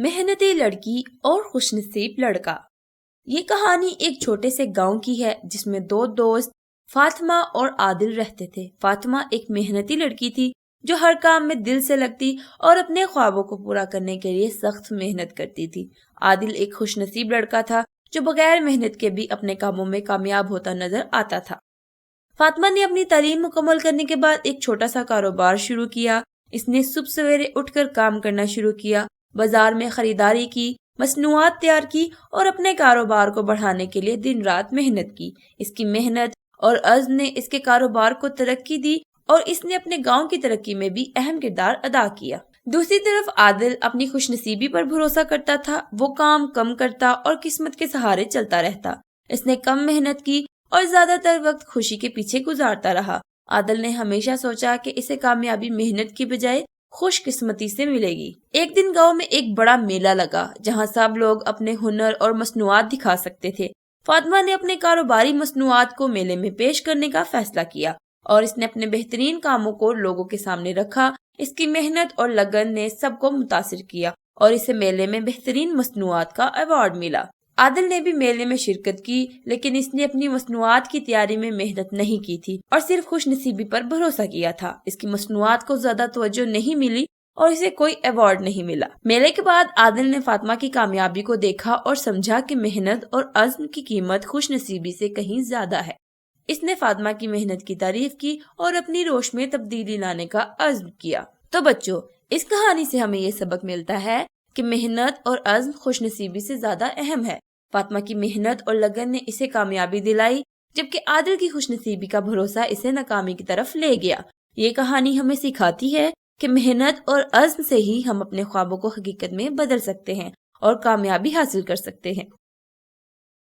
محنتی لڑکی اور خوش نصیب لڑکا۔ یہ کہانی ایک چھوٹے سے گاؤں کی ہے جس میں دو دوست فاطمہ اور عادل رہتے تھے۔ فاطمہ ایک محنتی لڑکی تھی جو ہر کام میں دل سے لگتی اور اپنے خوابوں کو پورا کرنے کے لیے سخت محنت کرتی تھی۔ عادل ایک خوش نصیب لڑکا تھا جو بغیر محنت کے بھی اپنے کاموں میں کامیاب ہوتا نظر آتا تھا۔ فاطمہ نے اپنی تعلیم مکمل کرنے کے بعد ایک چھوٹا سا کاروبار شروع کیا۔ اس نے صبح سویرے اٹھ کر کام کرنا شروع کیا، بازار میں خریداری کی، مصنوعات تیار کی اور اپنے کاروبار کو بڑھانے کے لیے دن رات محنت کی۔ اس کی محنت اور عزم نے اس کے کاروبار کو ترقی دی اور اس نے اپنے گاؤں کی ترقی میں بھی اہم کردار ادا کیا۔ دوسری طرف عادل اپنی خوش نصیبی پر بھروسہ کرتا تھا۔ وہ کام کم کرتا اور قسمت کے سہارے چلتا رہتا۔ اس نے کم محنت کی اور زیادہ تر وقت خوشی کے پیچھے گزارتا رہا۔ عادل نے ہمیشہ سوچا کہ اسے کامیابی محنت کی بجائے خوش قسمتی سے ملے گی۔ ایک دن گاؤں میں ایک بڑا میلہ لگا جہاں سب لوگ اپنے ہنر اور مصنوعات دکھا سکتے تھے۔ فاطمہ نے اپنے کاروباری مصنوعات کو میلے میں پیش کرنے کا فیصلہ کیا اور اس نے اپنے بہترین کاموں کو لوگوں کے سامنے رکھا۔ اس کی محنت اور لگن نے سب کو متاثر کیا اور اسے میلے میں بہترین مصنوعات کا ایوارڈ ملا۔ عادل نے بھی میلے میں شرکت کی لیکن اس نے اپنی مصنوعات کی تیاری میں محنت نہیں کی تھی اور صرف خوش نصیبی پر بھروسہ کیا تھا۔ اس کی مصنوعات کو زیادہ توجہ نہیں ملی اور اسے کوئی ایوارڈ نہیں ملا۔ میلے کے بعد عادل نے فاطمہ کی کامیابی کو دیکھا اور سمجھا کہ محنت اور عزم کی قیمت خوش نصیبی سے کہیں زیادہ ہے۔ اس نے فاطمہ کی محنت کی تعریف کی اور اپنی روش میں تبدیلی لانے کا عزم کیا۔ تو بچوں، اس کہانی سے ہمیں یہ سبق ملتا ہے کہ محنت اور عزم خوش نصیبی سے زیادہ اہم ہے۔ فاطمہ کی محنت اور لگن نے اسے کامیابی دلائی جبکہ عادل کی خوش نصیبی کا بھروسہ اسے ناکامی کی طرف لے گیا۔ یہ کہانی ہمیں سکھاتی ہے کہ محنت اور عزم سے ہی ہم اپنے خوابوں کو حقیقت میں بدل سکتے ہیں اور کامیابی حاصل کر سکتے ہیں۔